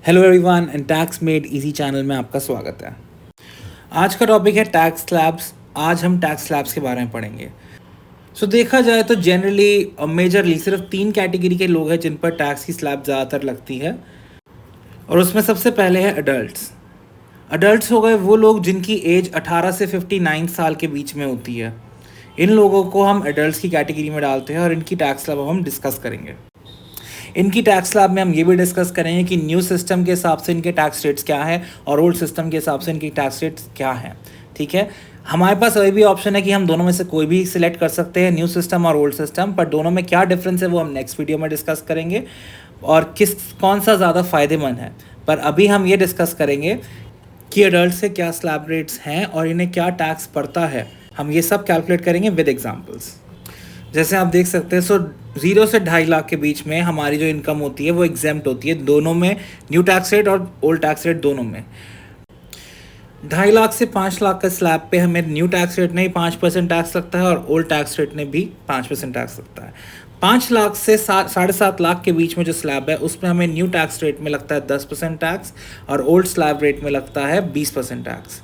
Hello everyone and tax made easy channel में आपका स्वागत है। आज का टॉपिक है टैक्स स्लैब्स। आज हम टैक्स स्लैब्स के बारे में पढ़ेंगे। देखा जाए तो जनरली मेजरली सिर्फ 3 कैटेगरी के लोग हैं जिन पर टैक्स की स्लैब ज़्यादातर लगती है, और उसमें सबसे पहले है अडल्ट्स। अडल्ट्स हो गए वो लोग जिनकी एज 18 से 59 साल के बीच में होती है। इन लोगों को हम अडल्ट्स की कैटेगरी में डालते हैं और इनकी टैक्स स्लैब हम डिस्कस करेंगे। इनकी टैक्स स्लैब में हम ये भी डिस्कस करेंगे कि न्यू सिस्टम के हिसाब से इनके टैक्स रेट्स क्या है और ओल्ड सिस्टम के हिसाब से इनकी टैक्स रेट्स क्या हैं। ठीक है, हमारे पास अभी भी ऑप्शन है कि हम दोनों में से कोई भी सिलेक्ट कर सकते हैं, न्यू सिस्टम और ओल्ड सिस्टम, पर दोनों में क्या डिफरेंस है वो हम नेक्स्ट वीडियो में डिस्कस करेंगे और कौन सा ज़्यादा फ़ायदेमंद है। पर अभी हम ये डिस्कस करेंगे कि अडल्ट से क्या स्लैब रेट्स हैं और इन्हें क्या टैक्स पड़ता है। हम ये सब कैलकुलेट करेंगे विद एग्जाम्पल्स। जैसे आप देख सकते हैं, 0 से 2.5 लाख के बीच में हमारी जो इनकम होती है वो एग्जेम्प्ट होती है, दोनों में, न्यू टैक्स रेट और ओल्ड टैक्स रेट दोनों में। 2.5 लाख से 5 लाख का स्लैब पे हमें न्यू टैक्स रेट ने ही 5% टैक्स लगता है और ओल्ड टैक्स रेट ने भी 5% टैक्स लगता है। 5 लाख से 7.5 लाख के बीच में जो स्लैब है उसमें हमें न्यू टैक्स रेट में लगता है 10% टैक्स और ओल्ड स्लैब रेट में लगता है 20% टैक्स।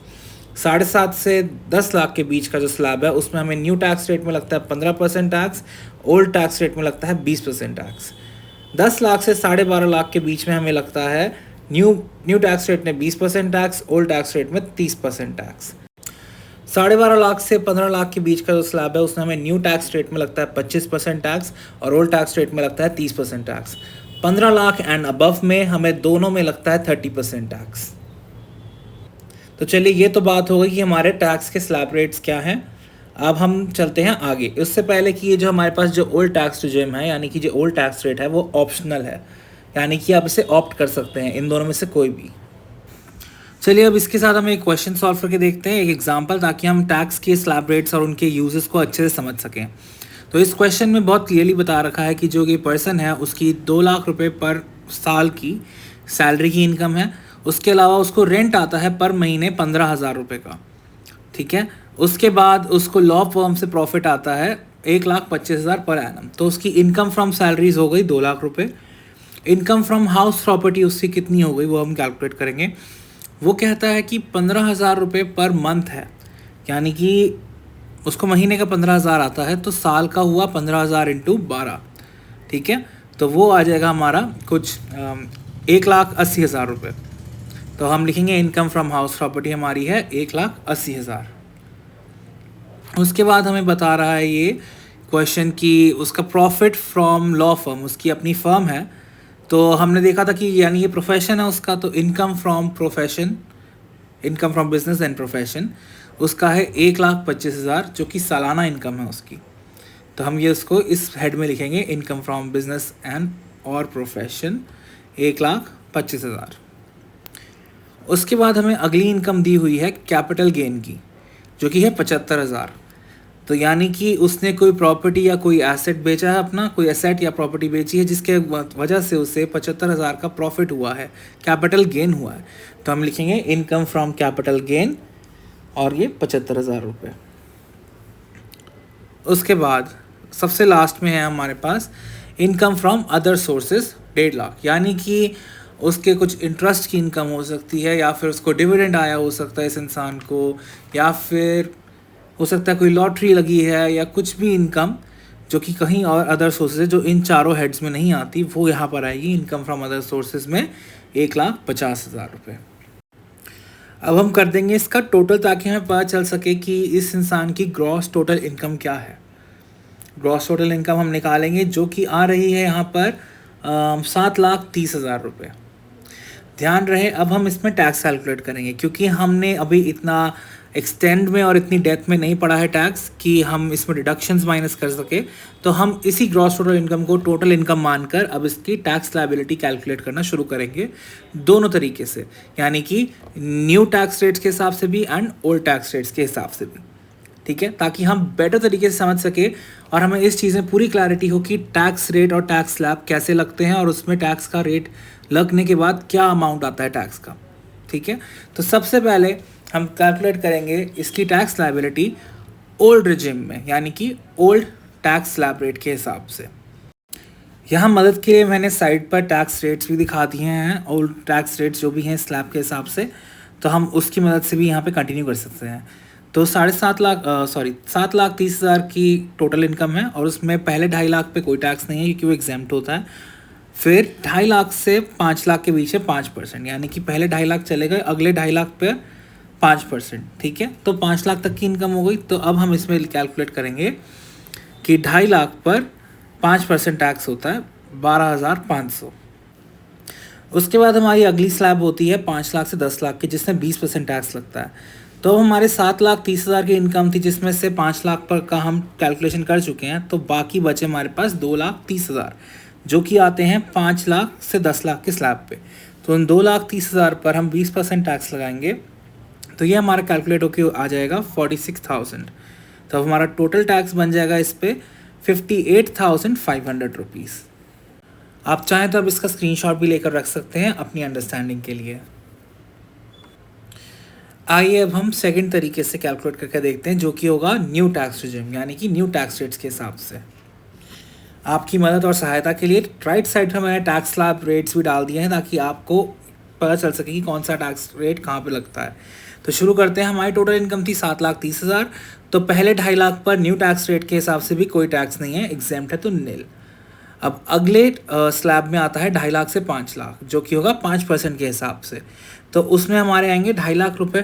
7.5 से 10 लाख के बीच का जो स्लैब है उसमें हमें न्यू टैक्स रेट में लगता है 15% टैक्स, ओल्ड टैक्स रेट में लगता है 20% टैक्स। 10 लाख से 12.5 लाख के बीच में हमें लगता है न्यू टैक्स रेट में 20% टैक्स, ओल्ड टैक्स रेट में 30% टैक्स। 12.5 लाख से 15 लाख के बीच का जो स्लैब है उसमें हमें न्यू टैक्स रेट में लगता है 25% टैक्स और ओल्ड टैक्स रेट में लगता है 30% टैक्स। 15 लाख एंड अबव में हमें दोनों में लगता है 30% टैक्स। तो चलिए, ये तो बात हो गई कि हमारे टैक्स के स्लैब रेट्स क्या हैं। अब हम चलते हैं आगे। उससे पहले कि ये जो हमारे पास जो ओल्ड टैक्स रिजिम है, यानी कि जो ओल्ड टैक्स रेट है वो ऑप्शनल है, यानी कि आप इसे ऑप्ट कर सकते हैं, इन दोनों में से कोई भी। चलिए, अब इसके साथ हम एक क्वेश्चन सॉल्व करके देखते हैं, एक एग्जांपल, ताकि हम टैक्स के स्लैब रेट्स और उनके यूजेस को अच्छे से समझ सकें। तो इस क्वेश्चन में बहुत क्लियरली बता रखा है कि जो ये पर्सन है उसकी 2 लाख रुपए पर साल की सैलरी की इनकम है। उसके अलावा उसको रेंट आता है पर महीने 15,000 रुपये का। ठीक है, उसके बाद उसको लॉ फर्म से प्रॉफिट आता है 1,25,000 पर एनम। तो उसकी इनकम फ्रॉम सैलरीज हो गई 2 लाख रुपये। इनकम फ्रॉम हाउस प्रॉपर्टी उसकी कितनी हो गई वो हम कैलकुलेट करेंगे। वो कहता है कि 15,000 रुपये पर मंथ है, यानी कि उसको महीने का 15,000 आता है, तो साल का हुआ 15,000 इंटू 12। ठीक है, तो वो आ जाएगा हमारा कुछ 1,80,000 रुपये। तो हम लिखेंगे इनकम फ्रॉम हाउस प्रॉपर्टी हमारी है 1,80,000। उसके बाद हमें बता रहा है ये क्वेश्चन कि उसका प्रॉफिट फ्रॉम लॉ फर्म, उसकी अपनी फर्म है। तो हमने देखा था कि यानी ये प्रोफेशन है उसका, तो income from profession, income from business and profession उसका है 1,25,000, जो कि सालाना इनकम है उसकी। तो हम ये उसको इस हेड में लिखेंगे, इनकम फ्रॉम बिजनेस एंड और प्रोफेशन 1,25,000। उसके बाद हमें अगली इनकम दी हुई है कैपिटल गेन की, जो कि है 75,000। तो यानी कि उसने कोई प्रॉपर्टी या कोई एसेट बेचा है, अपना कोई एसेट या प्रॉपर्टी बेची है जिसके वजह से उसे 75,000 का प्रॉफिट हुआ है, कैपिटल गेन हुआ है। तो हम लिखेंगे इनकम फ्रॉम कैपिटल गेन और ये 75,000 रुपये। उसके बाद सबसे लास्ट में है हमारे पास income from other sources 1.5 lakh, यानी कि उसके कुछ इंटरेस्ट की इनकम हो सकती है, या फिर उसको डिविडेंड आया हो सकता है इस इंसान को, या फिर हो सकता है कोई लॉटरी लगी है, या कुछ भी इनकम जो कि कहीं और अदर सोर्सेज है जो इन चारों हेड्स में नहीं आती, वो यहाँ पर आएगी इनकम फ्रॉम अदर सोर्सेज में 1,50,000 रुपये। अब हम कर देंगे इसका टोटल, ताकि हमें पता चल सके कि इस इंसान की ग्रॉस टोटल इनकम क्या है। ग्रॉस टोटल इनकम हम निकालेंगे, जो कि आ रही है यहाँ पर 7,30,000 रुपये। ध्यान रहे, अब हम इसमें टैक्स कैलकुलेट करेंगे, क्योंकि हमने अभी इतना एक्सटेंड में और इतनी डेप्थ में नहीं पढ़ा है टैक्स कि हम इसमें डिडक्शंस माइनस कर सके। तो हम इसी ग्रॉस टोटल इनकम को टोटल इनकम मानकर अब इसकी टैक्स लायबिलिटी कैलकुलेट करना शुरू करेंगे, दोनों तरीके से, यानी कि न्यू टैक्स रेट्स के हिसाब से भी एंड ओल्ड टैक्स रेट्स के हिसाब से भी। ठीक है, ताकि हम बेटर तरीके से समझ सके और हमें इस चीज़ में पूरी क्लैरिटी हो कि टैक्स रेट और टैक्स स्लैब कैसे लगते हैं और उसमें टैक्स का रेट लगने के बाद क्या अमाउंट आता है टैक्स का। ठीक है, तो सबसे पहले हम कैलकुलेट करेंगे इसकी टैक्स लायबिलिटी ओल्ड रिजिम में, यानी कि ओल्ड टैक्स स्लैब रेट के हिसाब से। यहाँ मदद के लिए मैंने साइड पर टैक्स रेट्स भी दिखा दिए हैं, और टैक्स रेट्स जो भी हैं स्लैब के हिसाब से, तो हम उसकी मदद से भी यहाँ पे कंटिन्यू कर सकते हैं। तो 7.5 लाख 7,30,000 की टोटल इनकम है, और उसमें पहले 2.5 लाख पे कोई टैक्स नहीं है क्योंकि वो एग्जेम्प्ट होता है। फिर 2.5 लाख से 5 लाख के बीच है 5%, यानी कि पहले 2.5 लाख चले गए, अगले 2.5 लाख पे 5%, ठीक है। तो 5 लाख तक की इनकम हो गई। तो अब हम इसमें कैलकुलेट करेंगे कि 2.5 लाख पर 5% टैक्स होता है 12,500। उसके बाद हमारी अगली स्लैब होती है 5 लाख से 10 लाख की, जिसमें 20% टैक्स लगता है। तो हमारे 7,30,000 की इनकम थी, जिसमें से 5 लाख पर का हम कैलकुलेशन कर चुके हैं, तो बाकी बचे हमारे पास 2,30,000, जो कि आते हैं 5 लाख से 10 लाख के स्लैब पे। तो उन 2,30,000 पर हम 20% टैक्स लगाएंगे, तो ये हमारा कैलकुलेट होकर आ जाएगा 46,000। तो हमारा टोटल टैक्स बन जाएगा इस पर 58,500 रुपीज़। आप चाहें तो अब इसका स्क्रीनशॉट भी लेकर रख सकते हैं अपनी अंडरस्टैंडिंग के लिए। आइए अब हम सेकंड तरीके से कैलकुलेट करके देखते हैं, जो कि होगा न्यू टैक्स रिजिम, यानी कि न्यू टैक्स रेट्स के हिसाब से। आपकी मदद और सहायता के लिए राइट साइड पर मैंने टैक्स स्लैब रेट्स भी डाल दिए हैं, ताकि आपको पता चल सके कि कौन सा टैक्स रेट कहाँ पे लगता है। तो शुरू करते हैं। हमारी टोटल इनकम थी 7,30,000। तो पहले 2.5 लाख पर न्यू टैक्स रेट के हिसाब से भी कोई टैक्स नहीं है, एग्जेम्प्ट है, तो नील। अब अगले स्लैब में आता है 2.5 लाख से 5 लाख, जो कि होगा 5% के हिसाब से। तो उसमें हमारे आएंगे 2.5 लाख रुपए।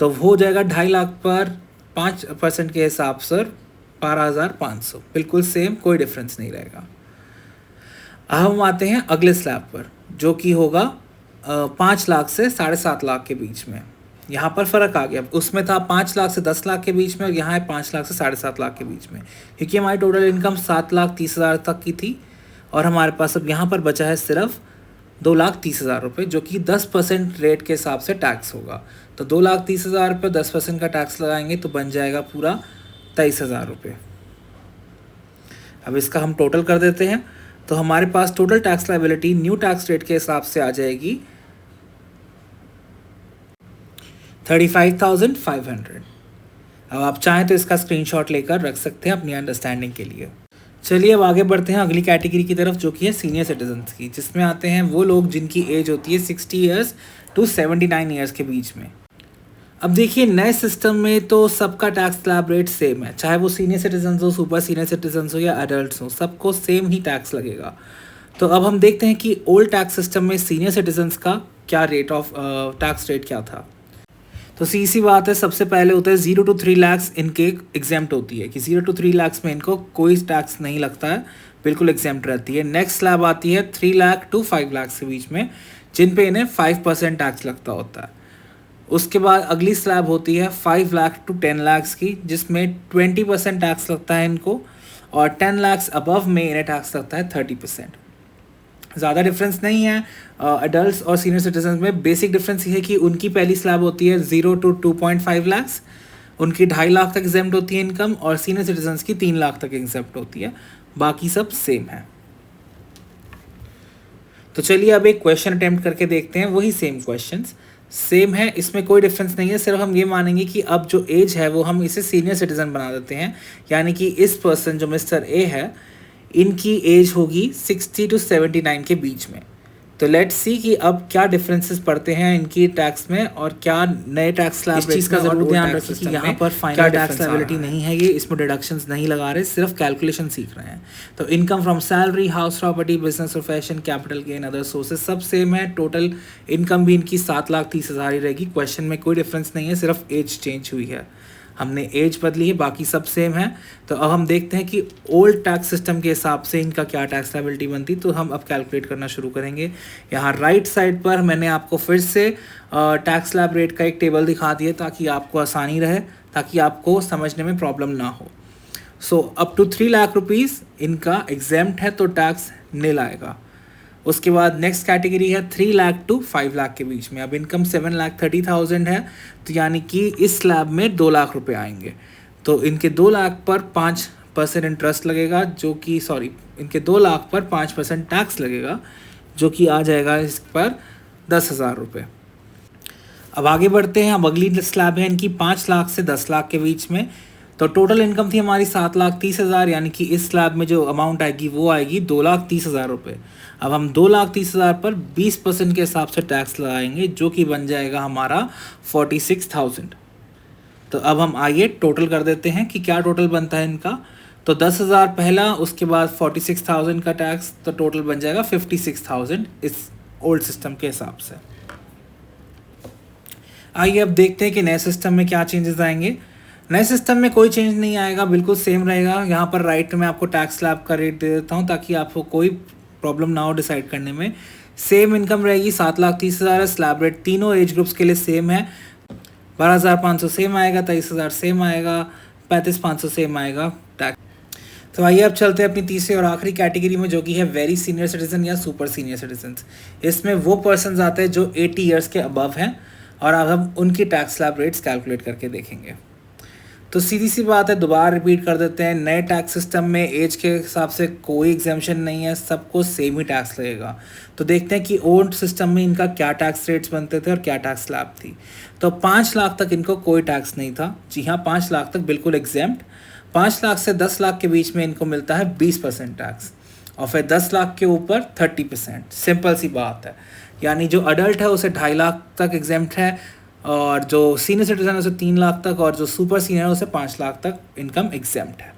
तो हो जाएगा 2.5 लाख पर 5% के हिसाब से 12,500, बिल्कुल सेम, कोई डिफरेंस नहीं रहेगा। अब हम आते हैं अगले स्लैब पर, जो कि होगा 5 लाख से 7.5 लाख के बीच में। यहाँ पर फ़र्क आ गया, उसमें था 5 लाख से 10 लाख के बीच में, और यहाँ है 5 लाख से 7.5 लाख के बीच में, क्योंकि हमारी टोटल इनकम 7,30,000 तक की थी, और हमारे पास अब यहाँ पर बचा है सिर्फ 2,30,000 रुपये, जो कि 10% रेट के हिसाब से टैक्स होगा। तो 2,30,000 पर 10% का टैक्स लगाएंगे तो बन जाएगा पूरा 23,000 रुपये। अब इसका हम टोटल कर देते हैं, तो हमारे पास total tax liability new tax rate के हिसाब से आ जाएगी 35,500। अब आप चाहें तो इसका स्क्रीनशॉट लेकर रख सकते हैं अपनी अंडरस्टैंडिंग के लिए। चलिए अब आगे बढ़ते हैं अगली कैटेगरी की तरफ, जो कि है सीनियर सिटीजन्स की, जिसमें आते हैं वो लोग जिनकी एज होती है 60 ईयर्स टू 79 ईयर्स के बीच में। अब देखिए, नए सिस्टम में तो सबका टैक्स स्लैब रेट सेम है, चाहे वो सीनियर सिटीजन्स हो, सुपर सीनियर सिटीजन्स हो या एडल्ट्स हो, सबको सेम ही टैक्स लगेगा। तो अब हम देखते हैं कि ओल्ड टैक्स सिस्टम में सीनियर सिटीजन्स का क्या रेट ऑफ टैक्स रेट क्या था। तो सी बात है, सबसे पहले होता है 0 to 3 लाख इनके एग्जेम्प्ट होती है, कि 0 to 3 लाख में इनको कोई टैक्स नहीं लगता है, बिल्कुल एग्जेम्प्ट रहती है। नेक्स्ट स्लैब आती है 3 लाख to 5 लाख के बीच में, जिन पे इन्हें 5% टैक्स लगता होता है। उसके बाद अगली स्लैब होती है 5 लाख to 10 लाख की, जिसमें 20% टैक्स लगता है इनको, और 10 लाख अबव में इन्हें टैक्स लगता है 30%। ज़्यादा डिफरेंस नहीं है एडल्ट्स और सीनियर सिटीजन में। बेसिक डिफरेंस ये है कि उनकी पहली स्लैब होती है 0 to 2.5 लाख, उनकी 2.5 लाख तक एग्जेम्प्ट होती है इनकम, और सीनियर सिटीजन्स की 3 लाख तक एग्जेम्प्ट होती है, बाकी सब सेम है। तो चलिए अब एक क्वेश्चन अटेम्प्ट करके देखते हैं, वही सेम क्वेश्चंस सेम है, इसमें कोई डिफरेंस नहीं है। सिर्फ हम ये मानेंगे कि अब जो एज है वो हम इसे सीनियर सिटीजन बना देते हैं, यानी कि इस पर्सन जो मिस्टर ए है, इनकी एज होगी 60 to 79 के बीच में। तो लेट्स सी कि अब क्या डिफरेंसेस पड़ते हैं इनकी टैक्स में, और क्या नए टैक्स स्लैब। इस चीज़ का जरूर ध्यान रखें कि यहाँ पर फाइनल टैक्स लायबिलिटी नहीं है, ये इसमें डिडक्शंस नहीं लगा रहे, सिर्फ कैलकुलेशन सीख रहे हैं। तो income from salary, house property, business profession, capital gain, other sources सब सेम है। टोटल इनकम भी इनकी 7,30,000 ही रहेगी। क्वेश्चन में कोई डिफरेंस नहीं है, सिर्फ एज चेंज हुई है, हमने एज बदली है, बाकी सब सेम है। तो अब हम देखते हैं कि ओल्ड टैक्स सिस्टम के हिसाब से इनका क्या टैक्स लायबिलिटी बनती। तो हम अब कैलकुलेट करना शुरू करेंगे। यहाँ राइट साइड पर मैंने आपको फिर से टैक्स स्लैब रेट का एक टेबल दिखा दिया, ताकि आपको आसानी रहे, ताकि आपको समझने में प्रॉब्लम ना हो। So up to 3 lakh rupees इनका एग्जेम्प्ट है, तो टैक्स नील आएगा। उसके बाद नेक्स्ट कैटेगरी है 3 लाख टू 5 लाख के बीच में। अब इनकम 7,30,000 है, तो यानी कि इस स्लैब में 2 लाख रुपए आएंगे। तो इनके 2 लाख पर 5% इंटरेस्ट लगेगा, जो कि इनके 2 लाख पर 5% टैक्स लगेगा, जो कि आ जाएगा इस पर 10,000 रुपये। अब आगे बढ़ते हैं। अब अगली स्लैब है इनकी 5 लाख से 10 लाख के बीच में। तो टोटल इनकम थी हमारी 7,30,000, यानी कि इस स्लैब में जो अमाउंट आएगी वो आएगी 2,30,000 रुपये। अब हम 2,30,000 पर 20% के हिसाब से टैक्स लगाएंगे, जो कि बन जाएगा हमारा 46,000। तो अब हम आइए टोटल कर देते हैं कि क्या टोटल बनता है इनका। तो 10,000 पहला, उसके बाद 46,000 का टैक्स, तो टोटल बन जाएगा 56,000 इस ओल्ड सिस्टम के हिसाब से। आइए अब देखते हैं कि नए सिस्टम में क्या चेंजेस आएंगे। नए सिस्टम में कोई चेंज नहीं आएगा, बिल्कुल सेम रहेगा। यहाँ पर राइट में आपको टैक्स स्लैब का रेट दे देता हूँ ताकि आपको कोई प्रॉब्लम ना हो डिसाइड करने में। सेम इनकम रहेगी, 7,30,000 है। स्लैब रेट तीनों एज ग्रुप्स के लिए सेम है। 12,500 सेम आएगा, 23,000 सेम आएगा, 35,500 सेम आएगा टैक्स। तो आइए अब चलते हैं अपनी तीसरी और आखिरी कैटेगरी में, जो कि है वेरी सीनियर सिटीजन या सुपर सीनियर सिटीजन। इसमें वो पर्सन आते हैं जो 80 ईयर्स के अबव हैं, और अब हम उनकी टैक्स स्लैब रेट्स कैलकुलेट करके देखेंगे। तो सीधी सी बात है, दोबारा रिपीट कर देते हैं। नए टैक्स सिस्टम में एज के हिसाब से कोई एग्जाम्पशन नहीं है, सबको सेम ही टैक्स लगेगा। तो देखते हैं कि ओल्ड सिस्टम में इनका क्या टैक्स रेट्स बनते थे और क्या टैक्स स्लैब थी। तो 5 लाख तक इनको कोई टैक्स नहीं था। जी हाँ, 5 लाख तक बिल्कुल एग्जेम्प्ट। 5 लाख से 10 लाख के बीच में इनको मिलता है 20% टैक्स, और फिर 10 लाख के ऊपर 30%। सिंपल सी बात है, यानी जो अडल्ट है उसे 2.5 लाख तक एग्जेम्प्ट है, और जो सीनियर सिटीजन है उसे 3 लाख तक, और जो सुपर सीनियर है उसे 5 लाख तक इनकम एग्जेम्प्ट है।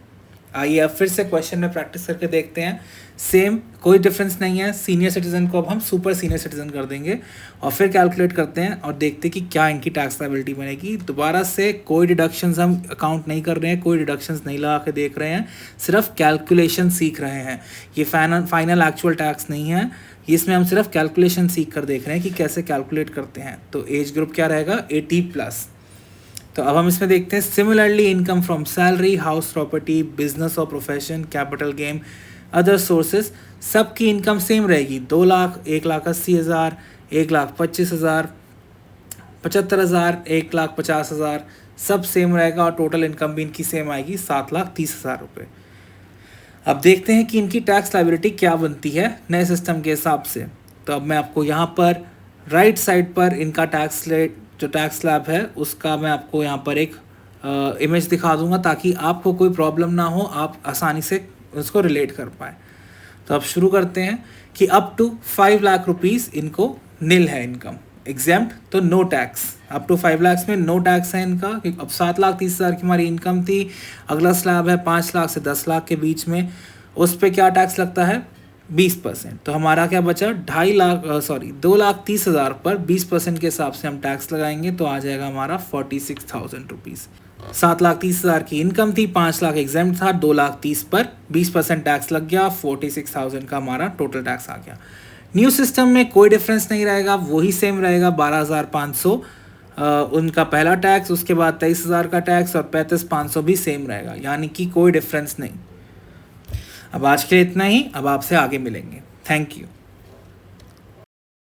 आइए अब फिर से क्वेश्चन में प्रैक्टिस करके देखते हैं। सेम, कोई डिफरेंस नहीं है। सीनियर सिटीजन को अब हम सुपर सीनियर सिटीजन कर देंगे, और फिर कैलकुलेट करते हैं और देखते हैं कि क्या इनकी टैक्स लायबिलिटी बनेगी। दोबारा से कोई डिडक्शंस हम अकाउंट नहीं कर रहे हैं, कोई डिडक्शंस नहीं लगा के देख रहे हैं, सिर्फ कैलकुलेशन सीख रहे हैं। ये फाइनल एक्चुअल टैक्स नहीं है, इसमें हम सिर्फ कैलकुलेशन सीख कर देख रहे हैं कि कैसे कैलकुलेट करते हैं। तो एज ग्रुप क्या रहेगा, 80+। तो अब हम इसमें देखते हैं similarly income from salary, house property, business और profession, capital gain, other sources, सबकी इनकम सेम रहेगी। 2 लाख, 1,80,000, 1,25,000, 75,000, 1,50,000, सब सेम रहेगा, और टोटल इनकम भी इनकी सेम आएगी, 7,30,000 रुपये। अब देखते हैं कि इनकी टैक्स लायबिलिटी क्या बनती है नए सिस्टम के हिसाब से। तो अब मैं आपको यहाँ पर राइट साइड पर इनका टैक्स रेट, जो टैक्स स्लैब है उसका, मैं आपको यहाँ पर एक इमेज दिखा दूंगा ताकि आपको कोई प्रॉब्लम ना हो, आप आसानी से उसको रिलेट कर पाए। तो अब शुरू करते हैं कि अप टू 5 लाख रुपीज़ इनको नील है इनकम, एग्जेम्प्ट, तो no tax. Up to 5 lakh में नो टैक्स है इनका। अब 7,30,000 की हमारी इनकम थी। अगला स्लैब है 5 लाख से 10 लाख के बीच में, उस पर क्या टैक्स लगता है, 20%। तो हमारा क्या बचा, 2,30,000 पर 20% के हिसाब से हम टैक्स लगाएंगे, तो आ जाएगा हमारा 46,000 रुपीज़। 7,30,000 की इनकम थी, 5 लाख एग्जेम्प्ट था, 2,30,000 पर 20% टैक्स लग गया, 46,000 का हमारा टोटल टैक्स आ गया। न्यू सिस्टम में कोई डिफरेंस नहीं रहेगा, वही सेम रहेगा। 12,500 उनका पहला टैक्स, उसके बाद 23,000 का टैक्स, और 35,500 भी सेम रहेगा, यानी कि कोई डिफरेंस नहीं। अब आज के लिए इतना ही, अब आपसे आगे मिलेंगे। Thank you.